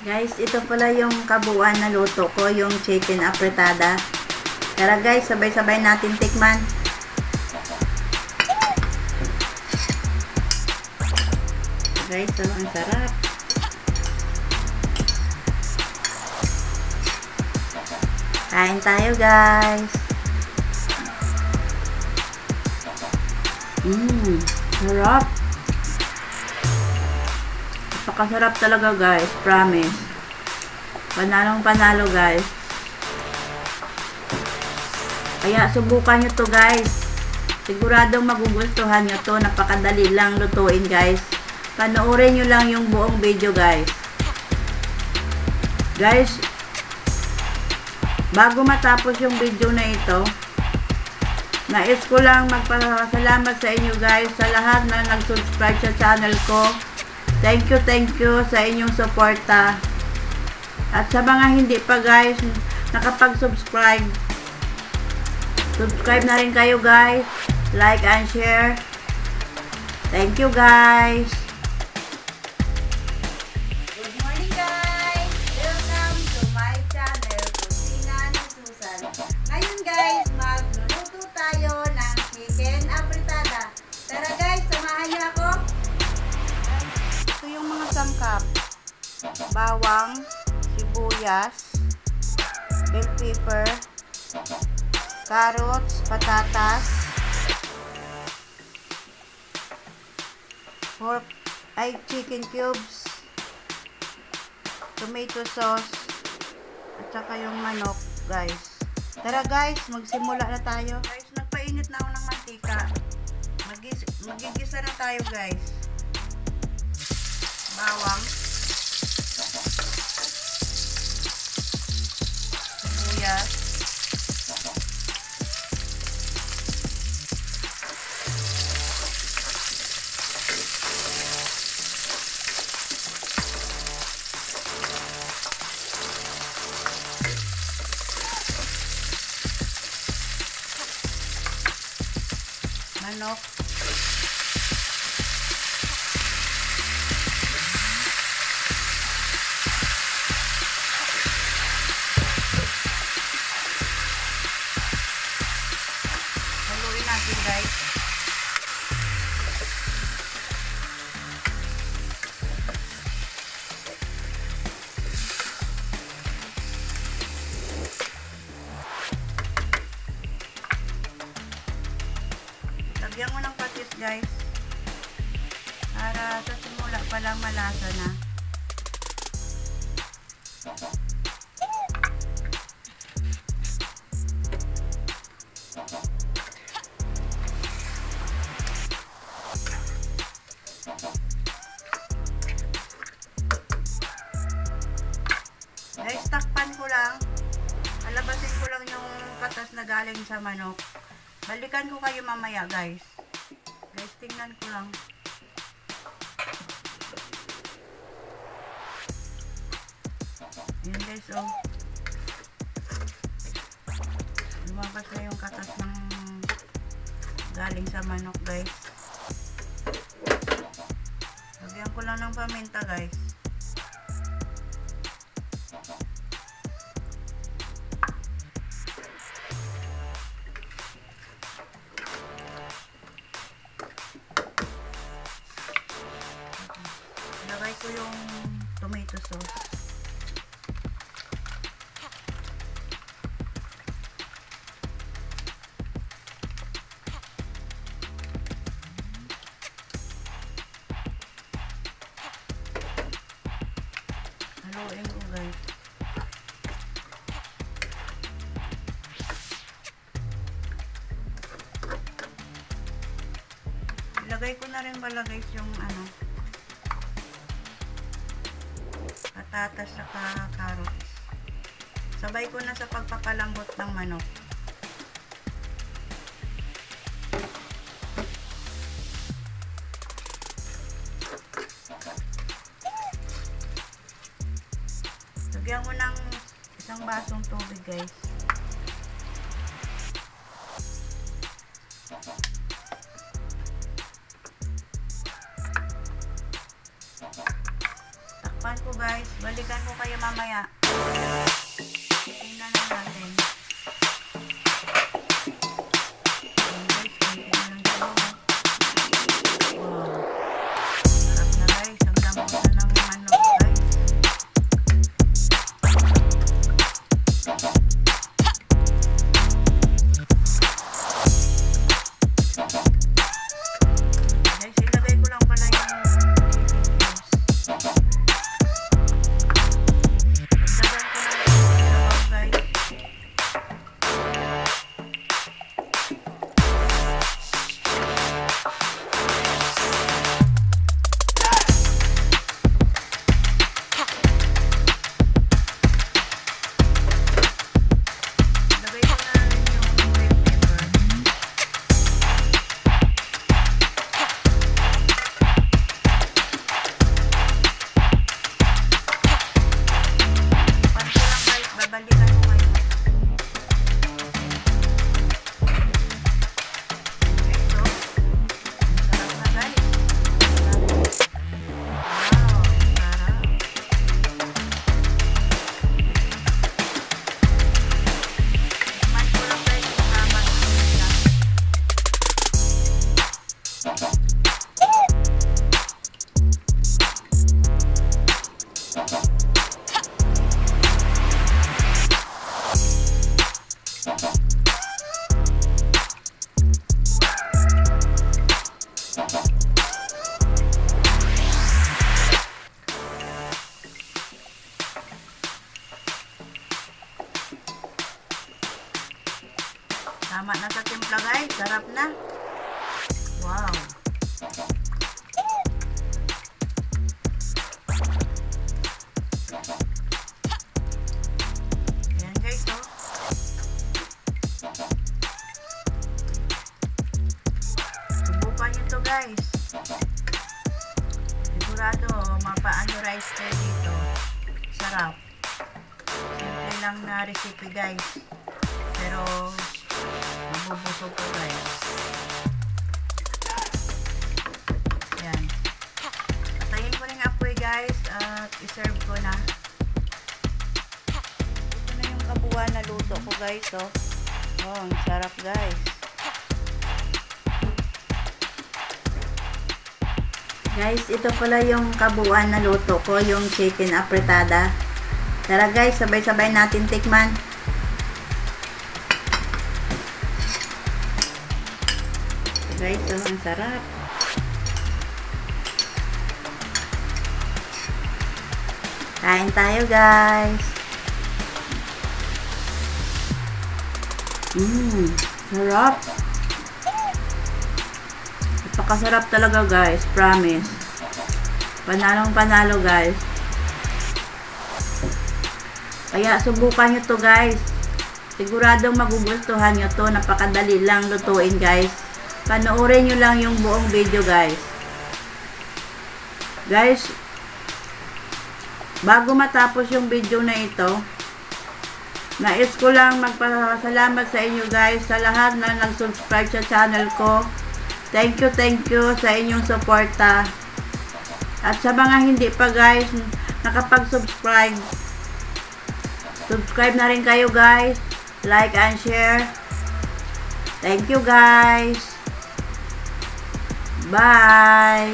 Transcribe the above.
Guys, ito pala yung kabuuan na luto ko, yung chicken apretada. Tara guys, sabay-sabay natin tikman. Guys, so, ang sarap. Kain tayo guys. Sarap. Napakasarap talaga guys, promise. Panalong panalo guys. Kaya subukan nyo to guys. Siguradong magugustuhan nyo to. Napakadali lang lutuin guys. Panoorin nyo lang yung buong video guys. Guys, bago matapos yung video na ito, nais ko lang magpasalamat sa inyo guys, sa lahat na nag-subscribe sa channel ko. Thank you sa inyong suporta. At sa mga hindi pa guys nakapag-subscribe, subscribe na rin kayo guys. Like and share. Thank you guys. Good morning guys. Welcome to my channel, Kusina ni Susan. Ngayon guys, magluluto tayo ng chicken apretada. Tara guys, samahan niyo ako. Ito yung mga sangkap. Bawang, sibuyas, bell pepper, carrots, patatas, chicken cubes, tomato sauce, at saka yung manok guys. Tara guys, magsimula na tayo. Guys, nagpainit na ako ng mantika. Magigisa na tayo guys. Bawang, sibuyas, manok, haluin natin guys. Lagyan mo ng patis guys, para sa simula pa lang malasa na. Guys, takpan ko lang, alabasin ko lang yung katas na galing sa manok. Balikan ko kayo mamaya guys. Guys, tingnan ko lang. Ayan guys, oh. Lumabas na yung katas ng galing sa manok guys. Lagyan ko lang ng paminta guys. Lagay ko yung tomato sauce. Haluin ko guys. Ilagay ko na rin pala guys yung patatas saka carrots. Sabay ko na sa pagpapalambot ng manok. Lagyan ko ng isang basong tubig guys. Tikman ko guys. Balikan ko kayo mamaya. Tingnan na natin. Ayan guys, konti na lang dalawa. Wow. Sarap na guys. Ang lambot na ng manok guys. Guys, ilagay ko lang pala yung babalikan ko kayo. Ito. Sarap na guys. Wow, sarap. Tikman ko lang guys kung tama nila. Tama na sa timpla guys. Sarap na. Wow. Ayan guys oh. Subukan nyo to guys. Sigurado mapaano rice kayo dito. Sarap. Simple lang na recipe guys. Pero mabubusog ko guys. Yan. Patayin ko rin apoy guys at iserve ko na. Ito na yung kabuuan na luto ko guys oh. Oh, ang sarap guys. Guys, ito pala yung kabuuan na luto ko, yung chicken apretada. Tara guys, sabay-sabay natin tikman. Guys, oh, ang sarap. Kain tayo guys. Sarap. Napakasarap talaga guys, promise. Panalong panalo guys. Kaya subukan nyo to guys. Siguradong magugustuhan nyo to. Napakadali lang lutuin guys. Panoorin nyo lang yung buong video guys. Guys, bago matapos yung video na ito, nais ko lang magpasalamat sa inyo guys, sa lahat na nag-subscribe sa channel ko. Thank you sa inyong suporta. At sa mga hindi pa guys nakapag-subscribe, subscribe na rin kayo guys. Like and share. Thank you guys. Bye.